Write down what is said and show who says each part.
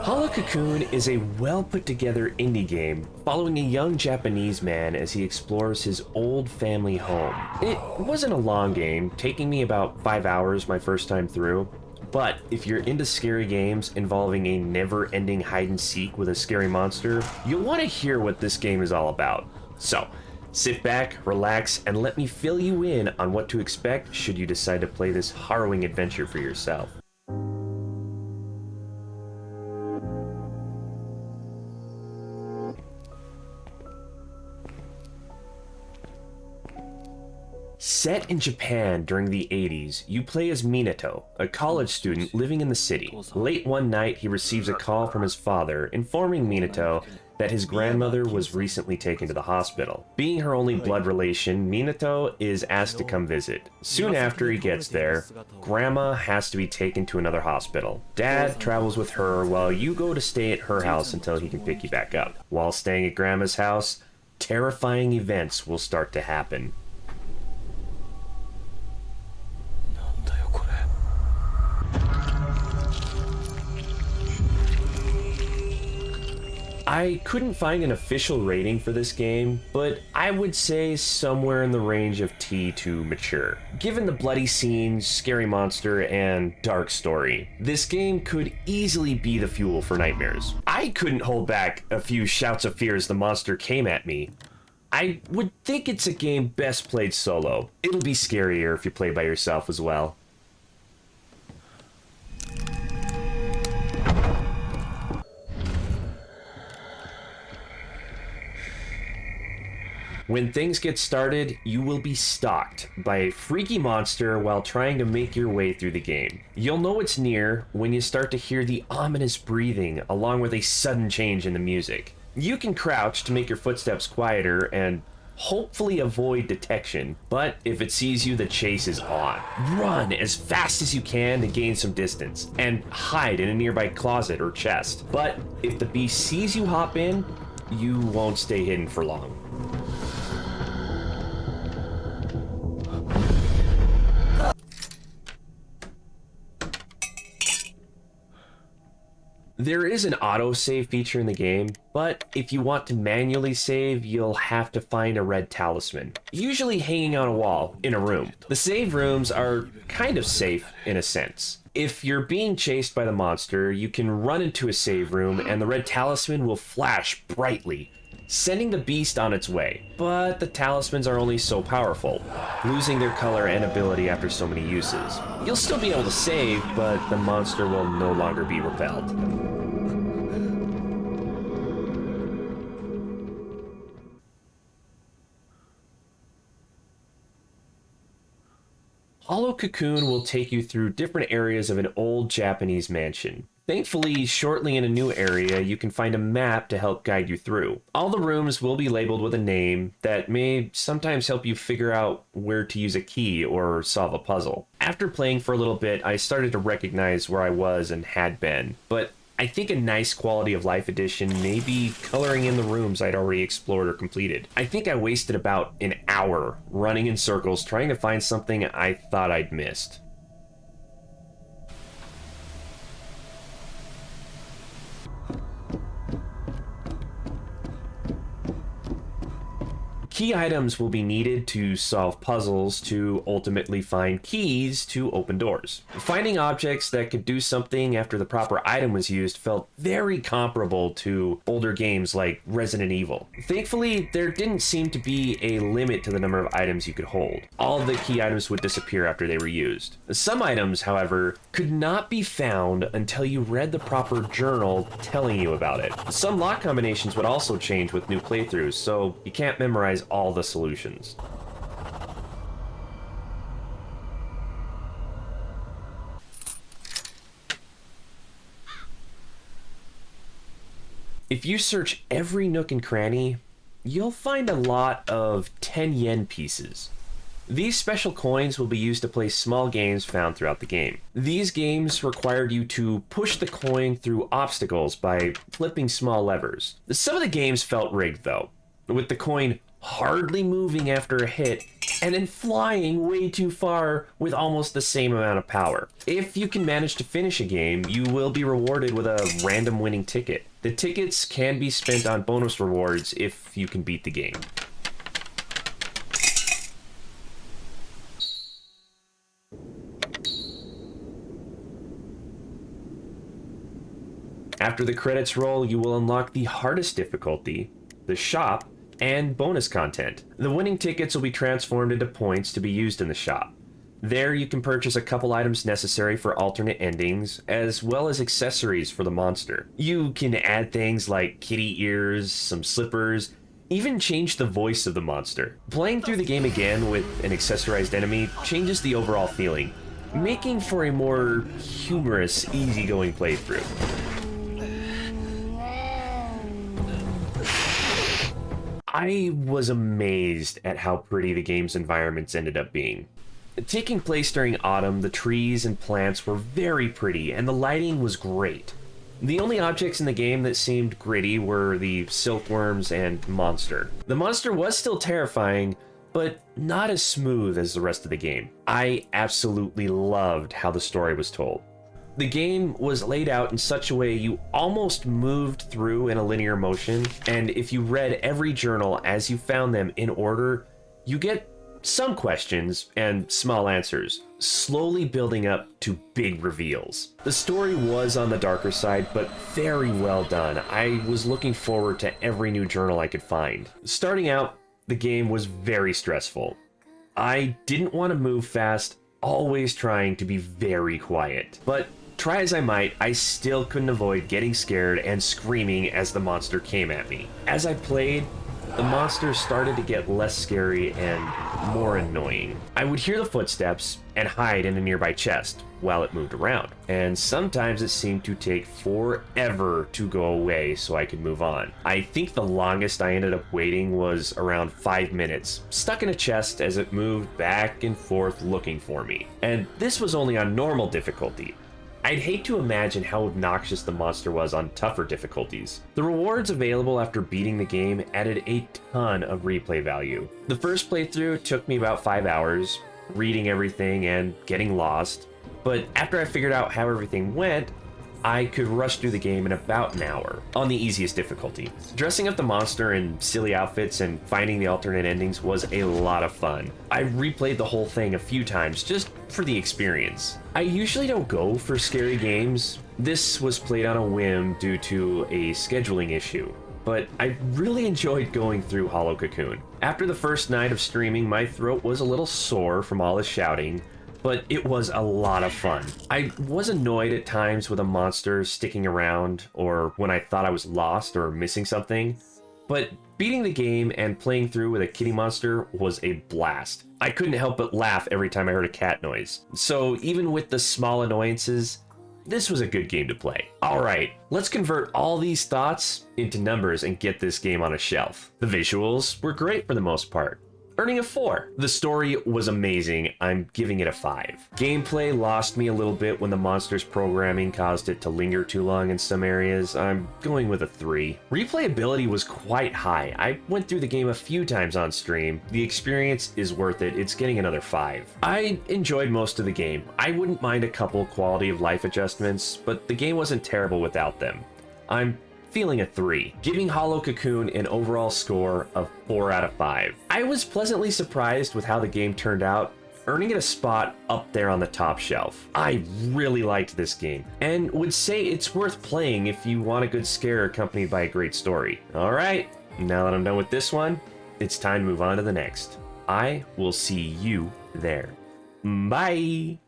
Speaker 1: Cocoon is a well-put-together indie game following a young Japanese man as he explores his old family home. It wasn't a long game, taking me about 5 hours my first time through, but if you're into scary games involving a never-ending hide-and-seek with a scary monster, you'll want to hear what this game is all about. So, sit back, relax, and let me fill you in on what to expect should you decide to play this harrowing adventure for yourself. Set in Japan during the 80s, you play as Minato, a college student living in the city. Late one night, he receives a call from his father informing Minato that his grandmother was recently taken to the hospital. Being her only blood relation, Minato is asked to come visit. Soon after he gets there, Grandma has to be taken to another hospital. Dad travels with her while you go to stay at her house until he can pick you back up. While staying at Grandma's house, terrifying events will start to happen. I couldn't find an official rating for this game, but I would say somewhere in the range of T to mature. Given the bloody scenes, scary monster, and dark story, this game could easily be the fuel for nightmares. I couldn't hold back a few shouts of fear as the monster came at me. I would think it's a game best played solo. It'll be scarier if you play by yourself as well. When things get started, you will be stalked by a freaky monster while trying to make your way through the game. You'll know it's near when you start to hear the ominous breathing along with a sudden change in the music. You can crouch to make your footsteps quieter and hopefully avoid detection, but if it sees you, the chase is on. Run as fast as you can to gain some distance and hide in a nearby closet or chest. But if the beast sees you hop in, you won't stay hidden for long. There is an autosave feature in the game, but if you want to manually save, you'll have to find a red talisman, usually hanging on a wall in a room. The save rooms are kind of safe in a sense. If you're being chased by the monster, you can run into a save room and the red talisman will flash brightly, sending the beast on its way. But the talismans are only so powerful, losing their color and ability after so many uses. You'll still be able to save, but the monster will no longer be repelled. Cocoon will take you through different areas of an old Japanese mansion. Thankfully, shortly in a new area, you can find a map to help guide you through. All the rooms will be labeled with a name that may sometimes help you figure out where to use a key or solve a puzzle. After playing for a little bit, I started to recognize where I was and had been, but I think a nice quality of life addition may be coloring in the rooms I'd already explored or completed. I think I wasted about an hour running in circles trying to find something I thought I'd missed. Key items will be needed to solve puzzles to ultimately find keys to open doors. Finding objects that could do something after the proper item was used felt very comparable to older games like Resident Evil. Thankfully, there didn't seem to be a limit to the number of items you could hold. All of the key items would disappear after they were used. Some items, however, could not be found until you read the proper journal telling you about it. Some lock combinations would also change with new playthroughs, so you can't memorize all the solutions. If you search every nook and cranny, you'll find a lot of 10 yen pieces. These special coins will be used to play small games found throughout the game. These games required you to push the coin through obstacles by flipping small levers. Some of the games felt rigged though, with the coin hardly moving after a hit, and then flying way too far with almost the same amount of power. If you can manage to finish a game, you will be rewarded with a random winning ticket. The tickets can be spent on bonus rewards if you can beat the game. After the credits roll, you will unlock the hardest difficulty, the shop, and bonus content. The winning tickets will be transformed into points to be used in the shop. There you can purchase a couple items necessary for alternate endings, as well as accessories for the monster. You can add things like kitty ears, some slippers, even change the voice of the monster. Playing through the game again with an accessorized enemy changes the overall feeling, making for a more humorous, easygoing playthrough. I was amazed at how pretty the game's environments ended up being. Taking place during autumn, the trees and plants were very pretty, and the lighting was great. The only objects in the game that seemed gritty were the silkworms and monster. The monster was still terrifying, but not as smooth as the rest of the game. I absolutely loved how the story was told. The game was laid out in such a way you almost moved through in a linear motion, and if you read every journal as you found them in order, you get some questions and small answers, slowly building up to big reveals. The story was on the darker side, but very well done. I was looking forward to every new journal I could find. Starting out, the game was very stressful. I didn't want to move fast, always trying to be very quiet, but try as I might, I still couldn't avoid getting scared and screaming as the monster came at me. As I played, the monster started to get less scary and more annoying. I would hear the footsteps and hide in a nearby chest while it moved around, and sometimes it seemed to take forever to go away so I could move on. I think the longest I ended up waiting was around 5 minutes, stuck in a chest as it moved back and forth looking for me. And this was only on normal difficulty. I'd hate to imagine how obnoxious the monster was on tougher difficulties. The rewards available after beating the game added a ton of replay value. The first playthrough took me about 5 hours, reading everything and getting lost, but after I figured out how everything went, I could rush through the game in about an hour, on the easiest difficulty. Dressing up the monster in silly outfits and finding the alternate endings was a lot of fun. I replayed the whole thing a few times just for the experience. I usually don't go for scary games. This was played on a whim due to a scheduling issue, but I really enjoyed going through Hollow Cocoon. After the first night of streaming, my throat was a little sore from all the shouting, but it was a lot of fun. I was annoyed at times with a monster sticking around, or when I thought I was lost or missing something, but beating the game and playing through with a kitty monster was a blast. I couldn't help but laugh every time I heard a cat noise. So even with the small annoyances, this was a good game to play. Alright, let's convert all these thoughts into numbers and get this game on a shelf. The visuals were great for the most part, earning a 4. The story was amazing. I'm giving it a 5. Gameplay lost me a little bit when the monster's programming caused it to linger too long in some areas. I'm going with a 3. Replayability was quite high. I went through the game a few times on stream. The experience is worth it. It's getting another 5. I enjoyed most of the game. I wouldn't mind a couple quality of life adjustments, but the game wasn't terrible without them. I'm feeling a 3, giving Hollow Cocoon an overall score of 4 out of 5. I was pleasantly surprised with how the game turned out, earning it a spot up there on the top shelf. I really liked this game, and would say it's worth playing if you want a good scare accompanied by a great story. Alright, now that I'm done with this one, it's time to move on to the next. I will see you there. Bye!